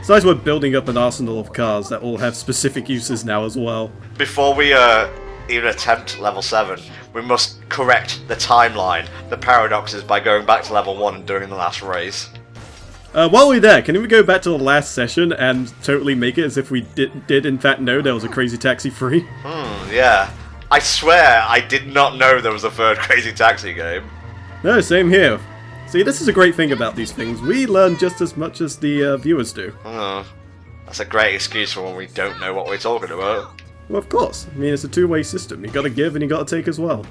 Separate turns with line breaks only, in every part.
Besides, we're building up an arsenal of cars that all have specific uses now as well.
Before we even attempt level 7, we must correct the timeline, the paradoxes, by going back to level 1 and doing the last race.
While we're there, can we go back to the last session and totally make it as if we did in fact know there was a Crazy Taxi free?
Yeah. I swear I did not know there was a third Crazy Taxi game.
No, same here. See, this is a great thing about these things. We learn just as much as the viewers do.
That's a great excuse for when we don't know what we're talking about.
Well, of course. I mean, it's a two-way system. You gotta give and you gotta take as well.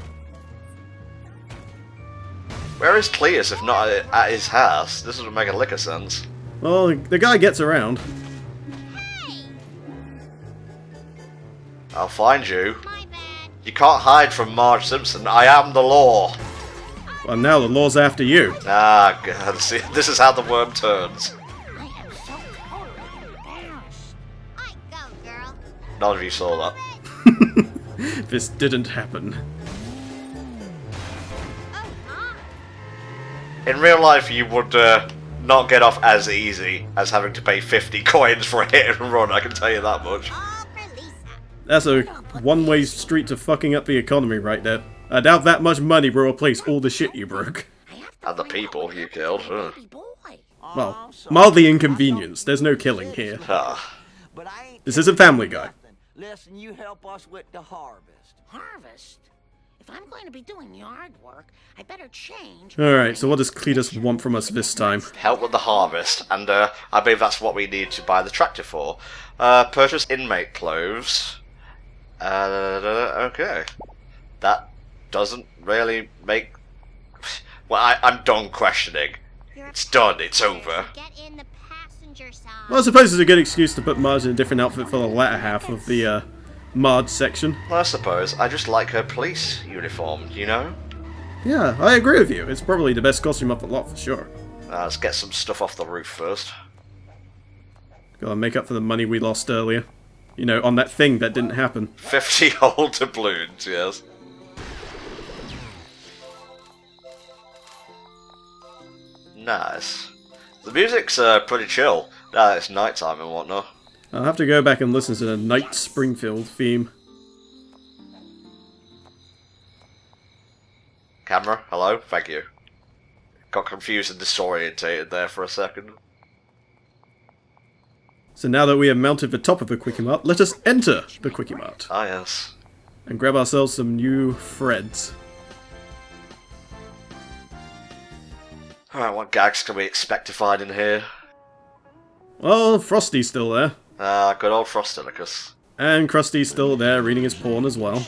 Where is Cletus if not at his house? This doesn't make a lick of sense.
Well, the guy gets around.
I'll find you. You can't hide from Marge Simpson. I am the law.
Well, now the law's after you.
Ah, God. See, this is how the worm turns.
I am so totally embarrassed. I go, girl.
None of you saw that.
This didn't happen.
In real life, you would not get off as easy as having to pay 50 coins for a hit and run, I can tell you that much.
That's a one-way street to fucking up the economy right there. I doubt that much money will replace all the shit you broke.
And the people you killed.
Well, mildly inconvenienced. There's no killing here. This isn't Family Guy.
Listen, you help us with the harvest.
Harvest? If I'm going to be doing yard work, I better change.
Alright, so what does Cletus want from us this time?
Help with the harvest, and I believe that's what we need to buy the tractor for. Purchase inmate clothes. Okay. That doesn't really make... Well, I'm done questioning. It's done, it's over.
Get in the passenger side.
Well, I suppose it's a good excuse to put Marge in a different outfit for the latter half of the Marge section.
Well, I suppose. I just like her police uniform, you know?
Yeah, I agree with you. It's probably the best costume of the lot for sure.
Let's get some stuff off the roof first.
Gotta make up for the money we lost earlier. You know, on that thing that didn't happen.
50 old doubloons, yes. Nice. The music's pretty chill. Now that it's nighttime and whatnot.
I'll have to go back and listen to the Night Springfield theme.
Camera, hello? Thank you. Got confused and disorientated there for a second.
So now that we have mounted the top of the Quickie Mart, let us enter the Quickie Mart.
Ah, yes.
And grab ourselves some new threads.
Alright, what gags can we expect to find in here?
Well, Frosty's still there.
Ah, good old Frostilicus.
And Krusty's still there, reading his porn as well.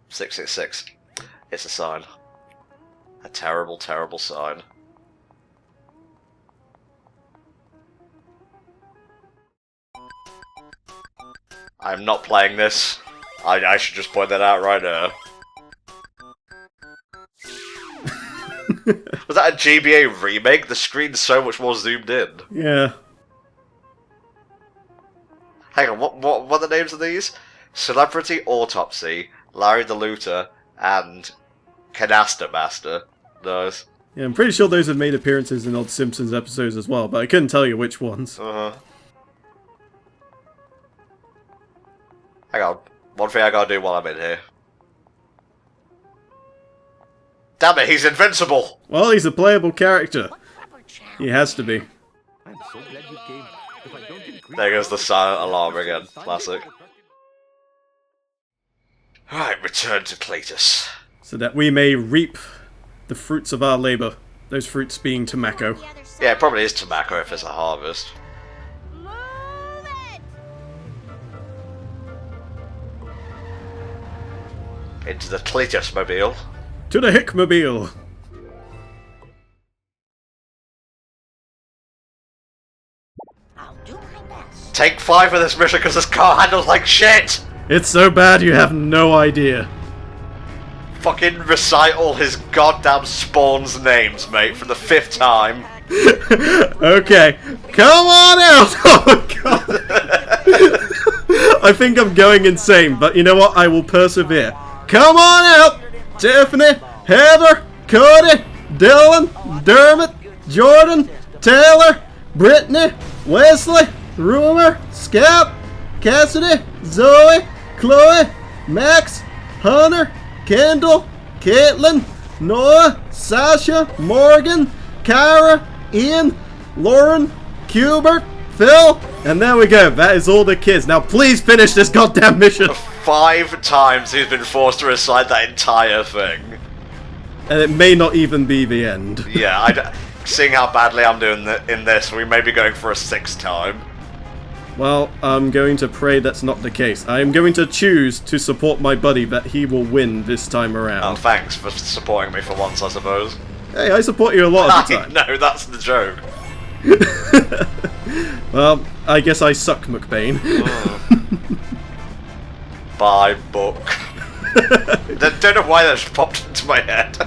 666. It's a sign. A terrible, terrible sign. I'm not playing this. I should just point that out right now. Was that a GBA remake? The screen's so much more zoomed in.
Yeah.
Hang on, what are the names of these? Celebrity Autopsy, Larry the Looter, and Canasta Master. Nice.
Yeah, I'm pretty sure those have made appearances in old Simpsons episodes as well, but I couldn't tell you which ones.
Hang on. One thing I gotta do while I'm in here. Damn it, he's invincible!
Well, he's a playable character. He has to be.
I'm so glad you came. If I don't agree,
There goes the silent alarm again. Classic. Alright, return to Cletus.
So that we may reap the fruits of our labour. Those fruits being tobacco.
Yeah, it probably is tobacco if it's a harvest.
Move it!
Into the Cletus mobile.
To the Hickmobile!
I'll do my best.
Take 5 of this mission because this car handles like shit!
It's so bad you have no idea.
Fucking recite all his goddamn spawns names, mate, for the 5th time.
Okay, come on out! Oh my god! I think I'm going insane, but you know what? I will persevere. Come on out! Tiffany, Heather, Cody, Dylan, Dermot, Jordan, Taylor, Brittany, Wesley, Rumor, Scap, Cassidy, Zoe, Chloe, Max, Hunter, Kendall, Caitlin, Noah, Sasha, Morgan, Kyra, Ian, Lauren, Hubert, Phil, and there we go. That is all the kids. Now please finish this goddamn mission.
5 times he's been forced to recite that entire thing.
And it may not even be the end.
Yeah, seeing how badly I'm doing in this, we may be going for a 6th time.
Well, I'm going to pray that's not the case. I am going to choose to support my buddy that he will win this time around.
Oh, thanks for supporting me for once, I suppose.
Hey, I support you a lot of the time.
No, that's the joke.
Well, I guess I suck, McBain.
Buy book. Don't know why that just popped into my head.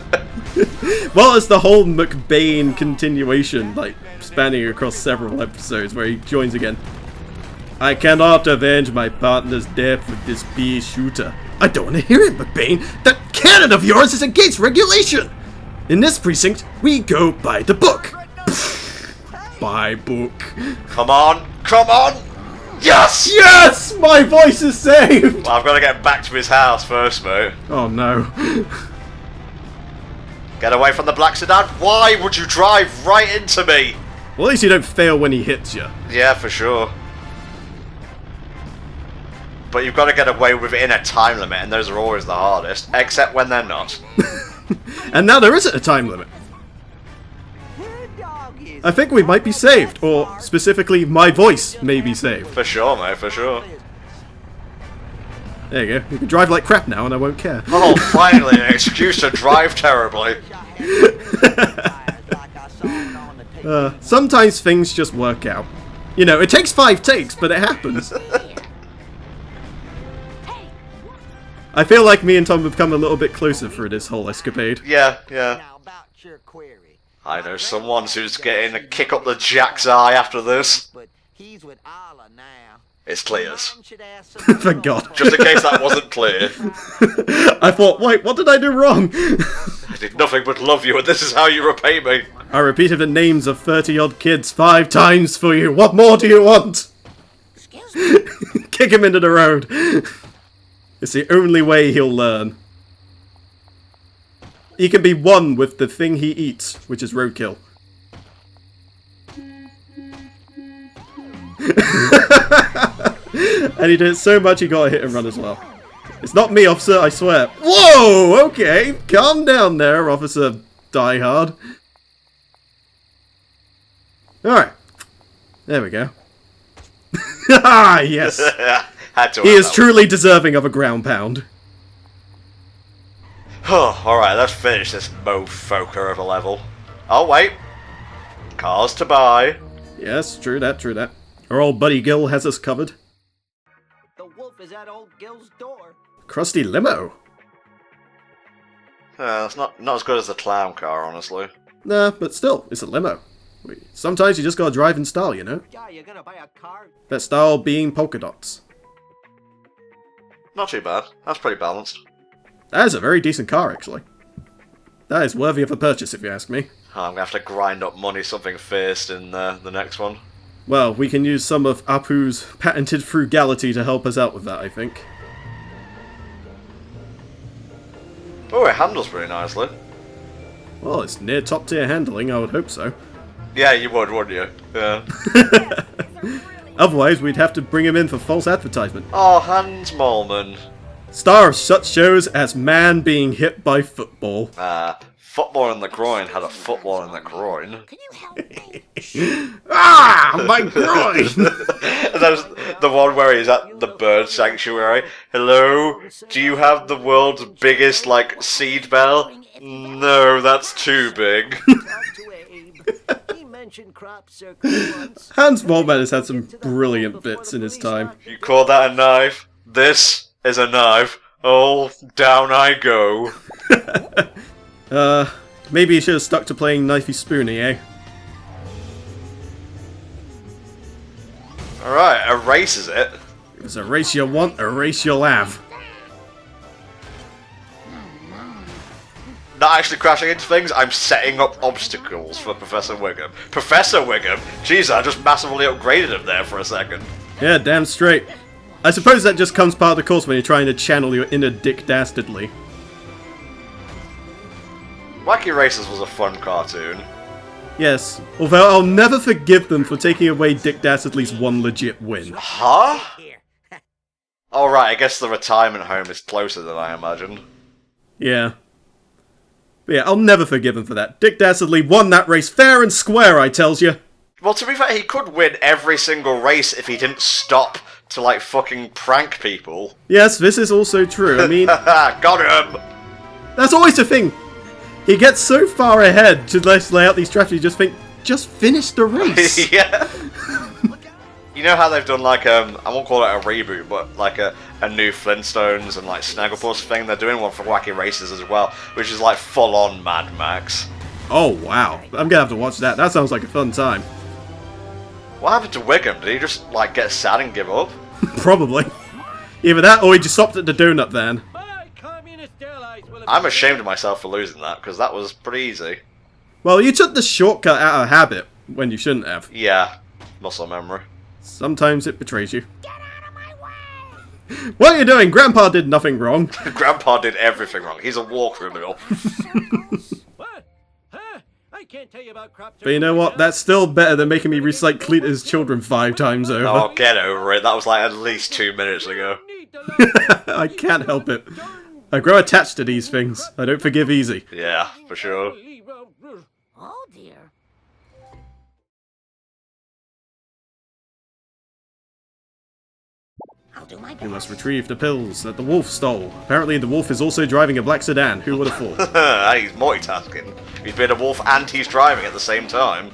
Well, it's the whole McBain continuation, like, spanning across several episodes where he joins again. I cannot avenge my partner's death with this bee shooter. I don't want to hear it, McBain. That cannon of yours is against regulation. In this precinct, we go by the book. By book.
Come on, come on! Yes!
Yes! My voice is saved!
Well, I've got to get back to his house first, mate.
Oh no.
Get away from the black sedan. Why would you drive right into me?
Well, at least you don't fail when he hits you.
Yeah, for sure. But you've got to get away within a time limit, and those are always the hardest, except when they're not.
And now there isn't a time limit. I think we might be saved, or specifically, my voice may be saved.
For sure, mate, for sure.
There you go. You can drive like crap now, and I won't care.
Oh, finally, an excuse to drive terribly.
Sometimes things just work out. You know, it takes 5 takes, but it happens. I feel like me and Tom have come a little bit closer through this whole escapade.
Yeah, yeah. I know someone who's getting a kick up the jack's eye after this. It's Clear's.
Thank God.
Just in case that wasn't clear.
I thought, wait, what did I do wrong?
I did nothing but love you, and this is how you repay me.
I repeated the names of 30-odd kids 5 times for you. What more do you want?
Excuse me.
Kick him into the road. It's the only way he'll learn. He can be one with the thing he eats, which is roadkill. And he did it so much he got a hit and run as well. It's not me, officer, I swear. Whoa! Okay, calm down there, Officer Die Hard. Alright. There we go. Ah, yes.
Had to
He
have
is
that
truly deserving of a ground pound.
Oh, alright, let's finish this mofoker of a level. Oh, wait. Cars to buy.
Yes, true that, true that. Our old buddy Gil has us covered.
The wolf is at old Gil's door.
Crusty limo.
It's not as good as the clown car, honestly.
Nah, but still, it's a limo. Sometimes you just gotta drive in style, you know?
Yeah, you're gonna buy a car?
That style being polka dots.
Not too bad. That's pretty balanced.
That is a very decent car, actually. That is worthy of a purchase, if you ask me.
Oh, I'm gonna have to grind up money something fierce in the next one.
Well, we can use some of Apu's patented frugality to help us out with that, I think.
Oh, it handles pretty nicely.
Well, it's near top tier handling, I would hope so.
Yeah, you would, wouldn't you? Yeah.
Otherwise, we'd have to bring him in for false advertisement.
Oh, Hans Moleman.
Star of such shows as Man Being Hit by Football.
Football in the groin had a football in the groin.
Can you help me?
Ah, my groin!
And that was the one where he's at the bird sanctuary. Hello? Do you have the world's biggest, like, seed bell? No, that's too big.
Hans Moleman has had some brilliant bits in his time.
You call that a knife? This is a knife. Oh, down I go.
Maybe he should have stuck to playing Knifey Spoony, eh?
Alright, a race is it?
If it's a race you want, a race you'll have.
No, not actually crashing into things, I'm setting up obstacles for Professor WIGGUM. Professor WIGGUM? Jeez, I just massively upgraded him there for a second.
Yeah, damn straight. I suppose that just comes part of the course when you're trying to channel your inner Dick Dastardly.
Wacky Races was a fun cartoon.
Yes, although I'll never forgive them for taking away Dick Dastardly's one legit win.
Huh? Oh right, I guess the retirement home is closer than I imagined.
Yeah. But yeah, I'll never forgive him for that. Dick Dastardly won that race fair and square, I tells you.
Well, to be fair, he could win every single race if he didn't stop to, like, fucking prank people.
Yes, this is also true. I mean...
Got him!
That's always the thing. He gets so far ahead to lay out these strategies, just think, just finish the race.
Yeah. You know how they've done, like, I won't call it a reboot, but, like, a new Flintstones and, like, Snagglepuss thing? They're doing one for Wacky Races as well, which is, like, full-on Mad Max.
Oh, wow. I'm gonna have to watch that. That sounds like a fun time.
What happened to WIGGUM? Did he just, like, get sad and give up?
Probably. Either that, or he just stopped at the donut van.
I'm ashamed of myself for losing that, because that was pretty easy.
Well, you took the shortcut out of habit, when you shouldn't have.
Yeah. Muscle memory.
Sometimes it betrays you. Get out of my way! What are you doing? Grandpa did nothing wrong.
Grandpa did everything wrong. He's a war criminal.
What? Huh? I can't tell you about crop.
But you know what? That's still better than making me recite Cletus' children 5 times over.
Oh, get over it. That was like at least 2 minutes ago.
I can't help it. I grow attached to these things. I don't forgive easy.
Yeah, for sure.
Oh dear. I'll do my best.
You must retrieve the pills that the wolf stole. Apparently the wolf is also driving a black sedan. Who would have thought?
He's multitasking. He's been a wolf and he's driving at the same time.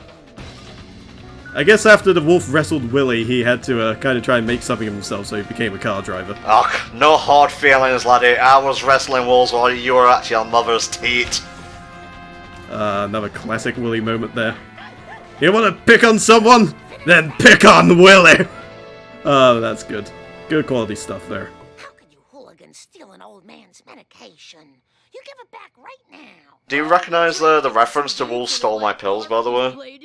I guess after the wolf wrestled Willy, he had to kind of try and make something of himself, so he became a car driver.
Ugh, no hard feelings, laddie. I was wrestling wolves while you were at your mother's teat.
Another classic Willy moment there. You want to pick on someone? Then pick on Willy! Oh, that's good. Good quality stuff there.
How could you hooligans steal an old man's medication? You give it back right now.
Do you recognise the reference to Wolves Stole My Pills, by the way?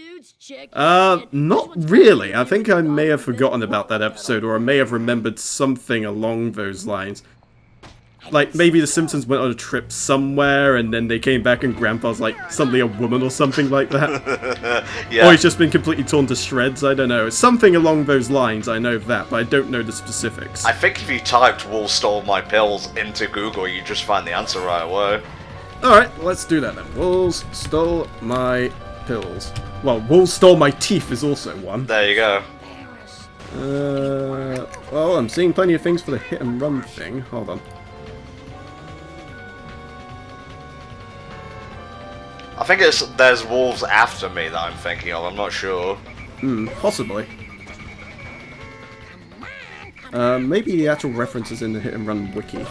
Not really. I think I may have forgotten about that episode, or I may have remembered something along those lines. Like, maybe the Simpsons went on a trip somewhere, and then they came back and Grandpa's, like, suddenly a woman or something like that.
Yeah.
Or he's just been completely torn to shreds, I don't know. It's something along those lines, I know that, but I don't know the specifics.
I think if you typed Wolves Stole My Pills into Google, you'd just find the answer right away.
Alright, let's do that then. Wolves stole my pills. Well, wolves stole my teeth is also one.
There you go.
Well, I'm seeing plenty of things for the hit and run thing. Hold on.
I think there's wolves after me that I'm thinking of, I'm not sure.
Possibly. Maybe the actual reference is in the hit and run wiki.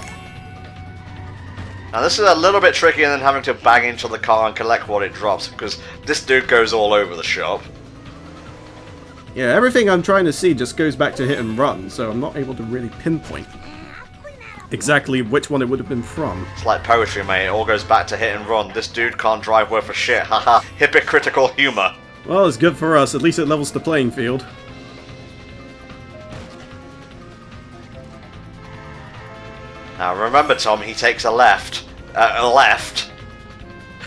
Now this is a little bit trickier than having to bang into the car and collect what it drops, because this dude goes all over the shop.
Yeah, everything I'm trying to see just goes back to hit and run, so I'm not able to really pinpoint exactly which one it would have been from.
It's like poetry, mate. It all goes back to hit and run. This dude can't drive worth a shit. Haha. Hypocritical humor.
Well, it's good for us. At least it levels the playing field.
Now remember, Tom, he takes a left.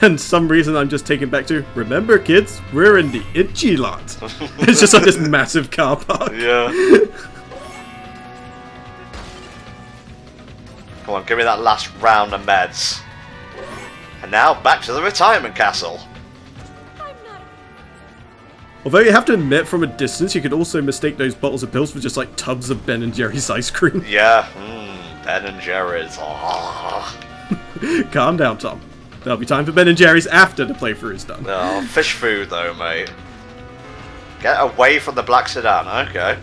And some reason I'm just taken back to, remember kids, we're in the itchy lot. It's just like this massive car park.
Yeah. Come on, give me that last round of meds. And now, back to the retirement castle.
Although you have to admit, from a distance, you could also mistake those bottles of pills for just like tubs of Ben & Jerry's ice cream.
Yeah, Ben and Jerry's. Oh.
Calm down, Tom. There'll be time for Ben & Jerry's after the playthrough is done.
Oh, fish food though, mate. Get away from the black sedan, okay.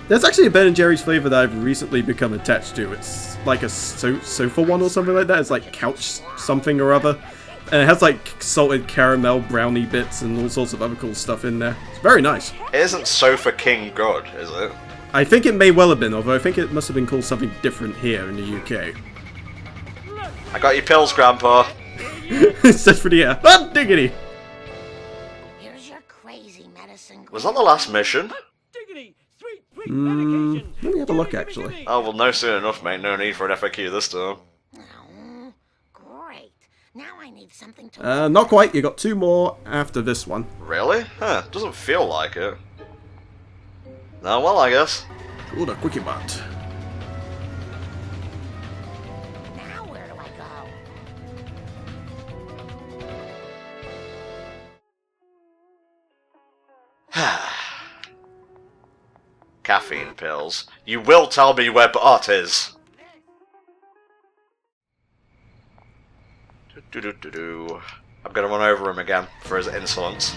There's actually a Ben & Jerry's flavour that I've recently become attached to. It's like a sofa one or something like that. It's like couch something or other. And it has like salted caramel brownie bits and all sorts of other cool stuff in there. It's very nice.
It isn't Sofa King good, is it?
I think it may well have been, although I think it must have been called something different here in the UK.
I got your pills, Grandpa.
It says for the air. Hot diggity!
Here's your crazy medicine.
Was that the last mission?
Diggity! Sweet, sweet medication!
Let me have a look, actually.
Oh, well, no soon enough, mate. No need for an FAQ this time.
Oh, great. Now I need something to...
Not quite. You got 2 more after this one.
Really? Huh, doesn't feel like it. Oh, well, I guess.
Ooh, the quickie bot.
Now where do I go?
Caffeine pills. You will tell me where Bart is. Do-do-do-do. I'm gonna run over him again for his insolence.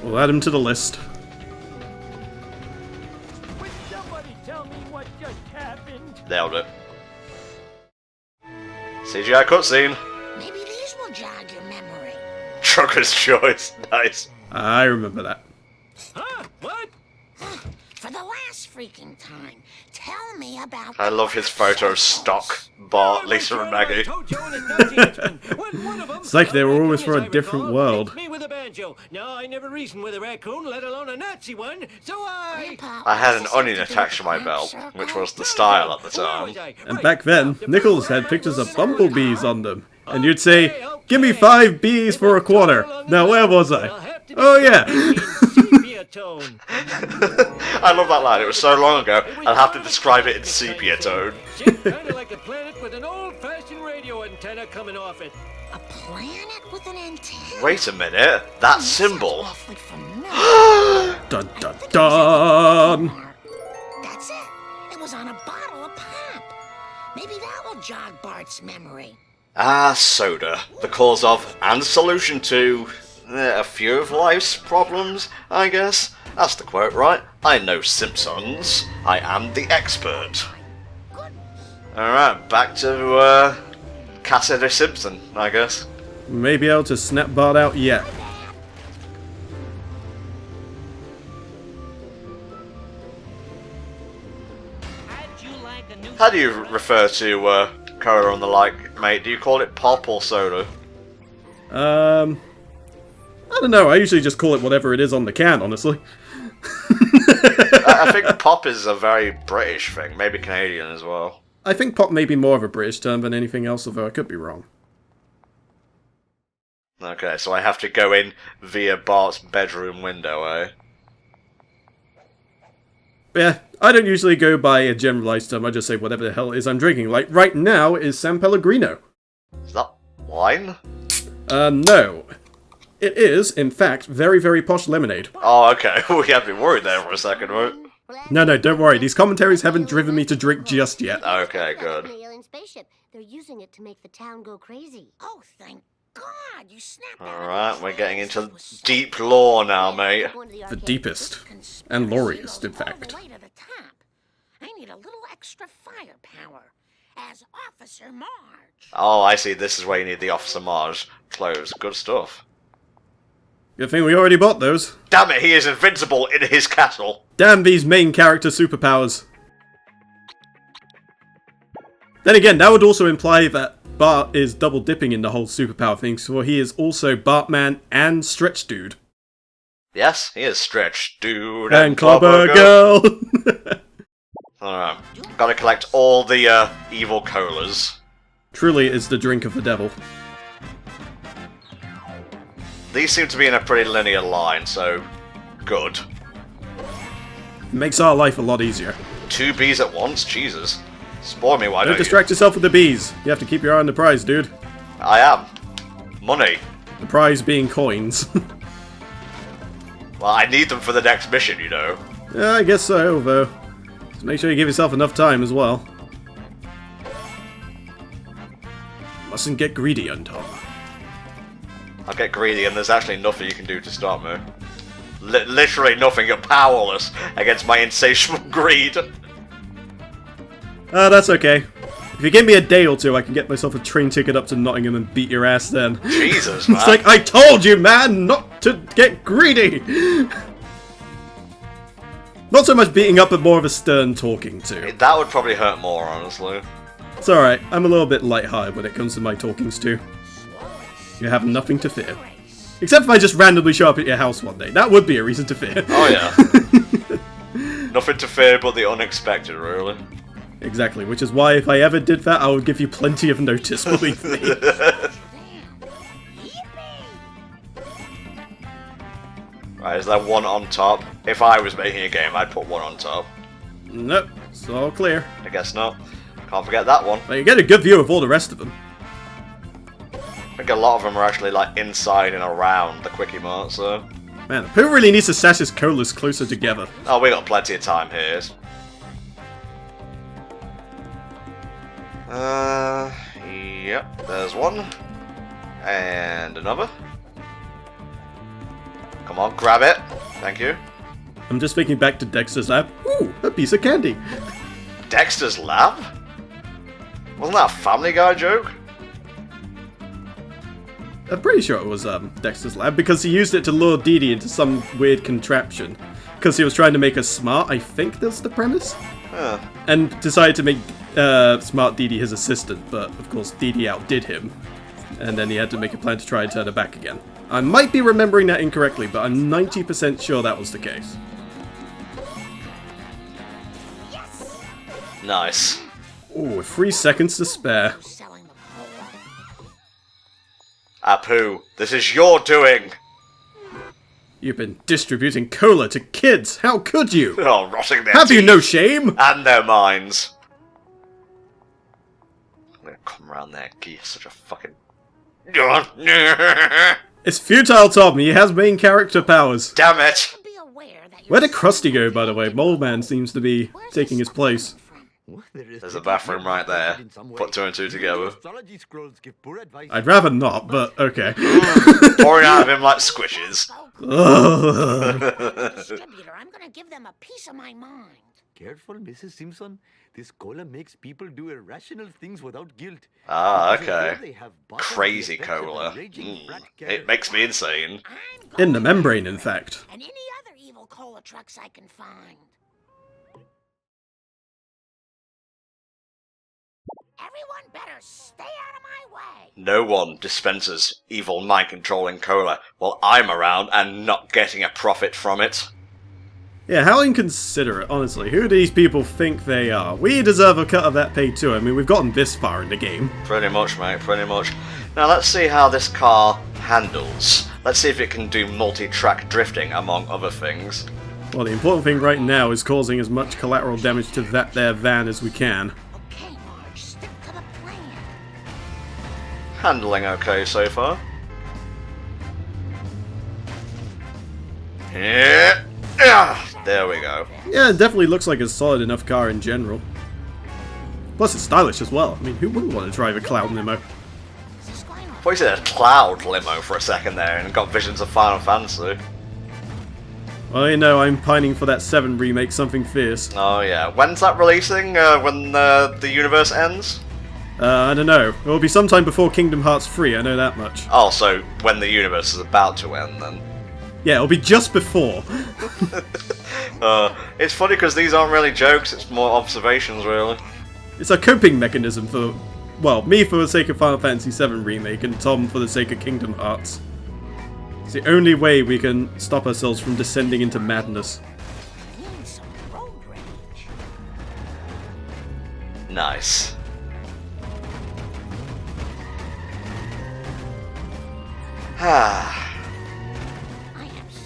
We'll add him to the list.
Would somebody tell me what just happened?
Nailed it. CGI cutscene.
Maybe these will jog your memory.
Trucker's choice. Nice.
I remember that.
Huh? What?
For the last freaking time, tell me about...
I love his photo of stock Bart, Lisa, and Maggie.
It's like they were always from a different world.
Me with a banjo. Now I never reasoned with a raccoon, let alone a Nazi one. So
Grandpa,
I had an
this
onion
have to do
attached to my
with
belt,
crab
which
circle?
was the style at the time.
And back then, Nichols had pictures of bumblebees on them. And you'd say, give me 5 bees for a quarter. Now where was I? Oh yeah.
I love that line. It was so long ago, I'll have to describe it in sepia tone.
Kinda like a planet with an old-fashioned radio antenna coming off it.
A planet with an antenna?
Wait a minute. That symbol.
Awfully familiar.
Dun
I
dun
think it was a
dun.
mark. That's it. It was on a bottle of pop. Maybe that will jog Bart's memory.
Ah, soda. The cause of, and solution to, a few of life's problems, I guess. That's the quote, right? I know Simpsons. I am the expert. Alright, back to, Cassidy Simpson, I guess.
Maybe able to snap Bart out yet.
How do you refer to, cola and the like, mate? Do you call it pop or soda?
I don't know. I usually just call it whatever it is on the can, honestly.
I think pop is a very British thing, maybe Canadian as well.
I think pop may be more of a British term than anything else, although I could be wrong.
Okay, so I have to go in via Bart's bedroom window, eh?
Yeah, I don't usually go by a generalized term. I just say whatever the hell it is I'm drinking. Like, right now is San Pellegrino.
Is that wine?
No. It is, in fact, very, very posh lemonade.
Oh, okay. We have been worried there for a second, right?
No, don't worry. These commentaries haven't driven me to drink just yet.
Okay, good.
An alien spaceship. They're using it to make the town go crazy.
Oh, thank God, you snapped out of
Alright,
the
we're getting into
trance. It was
deep lore now, mate.
Going to the
The
arcade.
deepest.
conspiracy
And loriest, in
goes all
fact.
the way to the top. I need a little extra firepower. As Officer Marge.
Oh, I see. This is where you need the Officer Marge clothes. Good stuff.
Good thing we already bought those.
Damn it, he is invincible in his castle.
Damn these main character superpowers. Then again, that would also imply that Bart is double dipping in the whole superpower thing, so he is also Bartman and Stretch Dude.
Yes, he is Stretch Dude
And Clubber Girl!
Alright, gotta collect all the evil colas.
Truly, it is the drink of the devil.
These seem to be in a pretty linear line, so good.
It makes our life a lot easier.
2 bees at once? Jesus. Spoil me, why
Don't
don't
distract yourself with the bees. You have to keep your eye on the prize, dude.
you? I am. Money.
The prize being coins.
Well, I need them for the next mission, you know.
Yeah, I guess so, though. Just make sure you give yourself enough time as well. Mustn't get greedy, Untom.
I'll get greedy and there's actually nothing you can do to stop me. Literally nothing, you're powerless against my insatiable greed.
That's okay. If you give me a day or two, I can get myself a train ticket up to Nottingham and beat your ass then.
Jesus, man.
It's like, I told you, man, not to get greedy! Not so much beating up, but more of a stern talking to.
That would probably hurt more, honestly.
It's alright, I'm a little bit lighthearted when it comes to my talkings too.
Slowly
You have nothing to fear. Except if I just randomly show up at your house one day. That would be a reason to fear.
Oh yeah. Nothing to fear but the unexpected, really.
Exactly, which is why if I ever did that, I would give you plenty of notice, believe me.
Right, is there one on top? If I was making a game, I'd put one on top.
Nope, it's all clear.
I guess not. Can't forget that one.
But you get a good view of all the rest of them.
I think a lot of them are actually like inside and around the Quickie Mart, so...
Man, who really needs to stash his colas closer together?
Oh, we got plenty of time here. Yep, there's one. And another. Come on, grab it. Thank you.
I'm just thinking back to Dexter's lab. Ooh, a piece of candy.
Dexter's lab? Wasn't that a Family Guy joke?
I'm pretty sure it was Dexter's lab because he used it to lure Dee Dee into some weird contraption. Because he was trying to make her smart, I think that's the premise.
Huh.
And decided to make smart Dee Dee his assistant, but of course Dee Dee outdid him. And then he had to make a plan to try and turn her back again. I might be remembering that incorrectly, but I'm 90% sure that was the case.
Nice.
Ooh, 3 seconds to spare.
Apu, this is your doing!
You've been distributing cola to kids. How could you?
Oh, rotting their
Have you
teeth
no shame?
and their minds. I'm gonna come around there, give you such a fucking...
It's futile, Tom. He has main character powers.
Damn it!
Where did Krusty go, by the way? Mole Man seems to be taking his place.
There's a bathroom right there. Put 2 and 2 together.
I'd rather not, but okay.
Pouring out of him like squishes.
Distributor, I'm gonna give them a piece of my mind.
Careful, Mrs. Simpson. This cola makes people do irrational things without guilt.
Ah, okay. Crazy cola. It makes me insane.
In the membrane, in fact.
And any other evil cola trucks I can find. Everyone better stay out of my way.
No one dispenses evil mind-controlling cola while I'm around and not getting a profit from it.
Yeah, how inconsiderate, honestly. Who do these people think they are? We deserve a cut of that pay too. I mean, we've gotten this far in the game.
Pretty much, mate, pretty much. Now let's see how this car handles. Let's see if it can do multi-track drifting, among other things.
Well, the important thing right now is causing as much collateral damage to that there van as we can.
Okay, Marge, stick to the plan.
Handling okay so far. Yeah. There we go.
Yeah, it definitely looks like a solid enough car in general. Plus, it's stylish as well. I mean, who wouldn't want to drive a cloud limo?
I thought you said a cloud limo for a second there and got visions of Final Fantasy.
Well, you know, I'm pining for that 7 remake, something fierce.
Oh yeah. When's that releasing? When the universe ends?
I don't know. It will be sometime before Kingdom Hearts 3, I know that much.
Oh, so when the universe is about to end then.
Yeah, it'll be just before.
It's funny because these aren't really jokes, it's more observations really.
It's a coping mechanism for, well, me for the sake of Final Fantasy VII Remake and Tom for the sake of Kingdom Hearts. It's the only way we can stop ourselves from descending into madness.
Nice.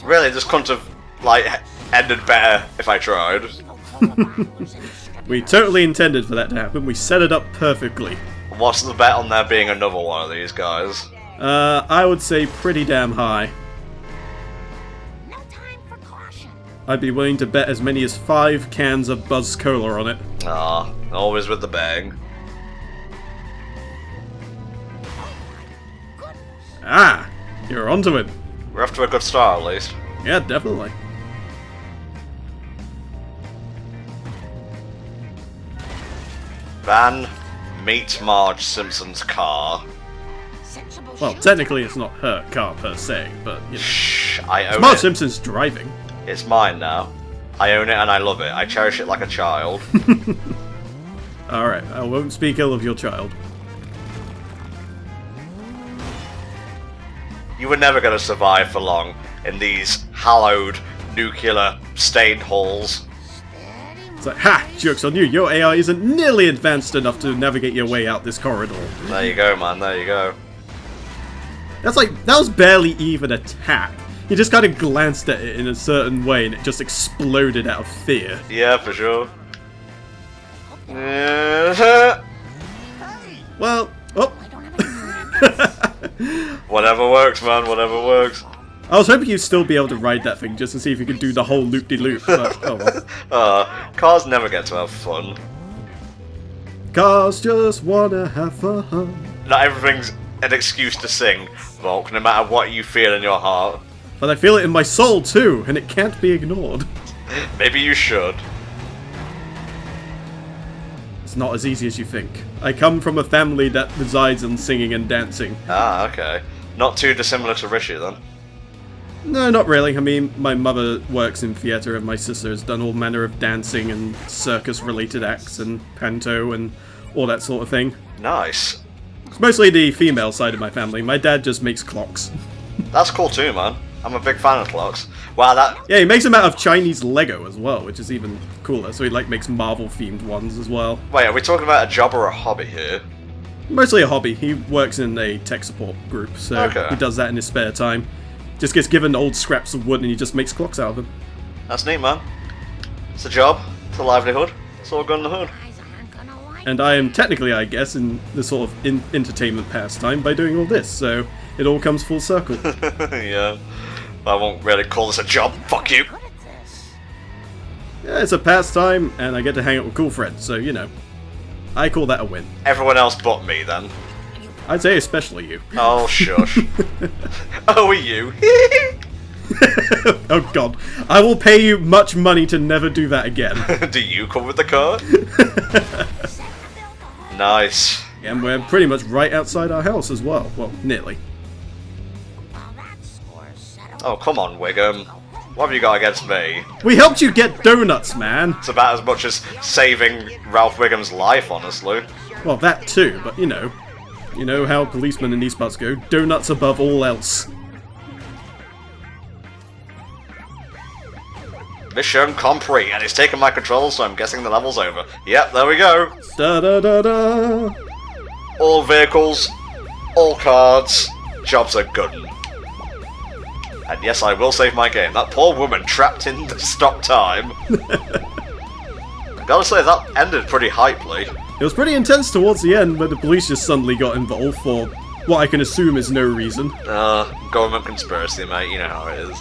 Really, this couldn't have, like, ended better if I tried.
We totally intended for that to happen. We set it up perfectly.
What's the bet on there being another one of these guys?
I would say pretty damn high.
No time for caution.
I'd be willing to bet as many as 5 cans of Buzz Cola on it.
Ah, always with the bang.
Ah, you're onto it.
We're off to a good start, at least.
Yeah, definitely.
Van, meet Marge Simpson's car.
Well, technically it's not her car per se, but, you know.
Shh, I own
Marge
it.
Simpson's driving.
It's mine now. I own it and I love it. I cherish it like a child.
Alright, I won't speak ill of your child.
You were never going to survive for long in these hallowed, nuclear stained halls.
It's like, ha! Joke's on you, your AI isn't nearly advanced enough to navigate your way out this corridor.
There you go, man, there you go.
That was barely even attack. He just kind of glanced at it in a certain way and it just exploded out of fear.
Yeah, for sure.
Well, oh.
Whatever works, man, whatever works.
I was hoping you'd still be able to ride that thing just to see if you could do the whole loop-de-loop, but oh well.
Cars never get to have fun.
Cars just wanna have fun.
Not everything's an excuse to sing, Volk, no matter what you feel in your heart.
But I feel it in my soul too, and it can't be ignored.
Maybe you should.
It's not as easy as you think. I come from a family that resides in singing and dancing.
Ah, okay. Not too dissimilar to Rishi, then.
No, not really. I mean, my mother works in theatre and my sister has done all manner of dancing and circus-related acts and panto and all that sort of thing.
Nice.
It's mostly the female side of my family. My dad just makes clocks.
That's cool too, man. I'm a big fan of clocks. Wow, that...
Yeah, he makes them out of Chinese Lego as well, which is even cooler. So he makes Marvel-themed ones as well.
Wait, are we talking about a job or a hobby here?
Mostly a hobby. He works in a tech support group, so
Okay.
he does that in his spare time. Just gets given old scraps of wood and he just makes clocks out of them.
That's neat, man. It's a job. It's a livelihood. It's all good in the hood.
And I am technically, I guess, in the sort of entertainment pastime by doing all this, so it all comes full circle.
Yeah. I won't really call this a job. Fuck you.
Yeah, it's a pastime, and I get to hang out with cool friends, so, you know. I call that a win.
Everyone else but me, then.
I'd say especially you.
Oh, shush. Oh, you?
Oh god. I will pay you much money to never do that again.
Do you come with the car? Nice.
And we're pretty much right outside our house as well. Well, nearly.
Oh, come on, WIGGUM. What have you got against me?
We helped you get donuts, man!
It's about as much as saving Ralph Wiggum's life, honestly.
Well, that too, but you know. You know how policemen in these parts go. Donuts above all else.
Mission complete, and it's taken my controls, so I'm guessing the level's over. Yep, there we go.
Da da da da!
All vehicles, all cards, jobs are good. And yes, I will save my game. That poor woman trapped in the stop time. Gotta say, that ended pretty hypely.
It was pretty intense towards the end, but the police just suddenly got involved for what I can assume is no reason.
Government conspiracy, mate, you know how it is.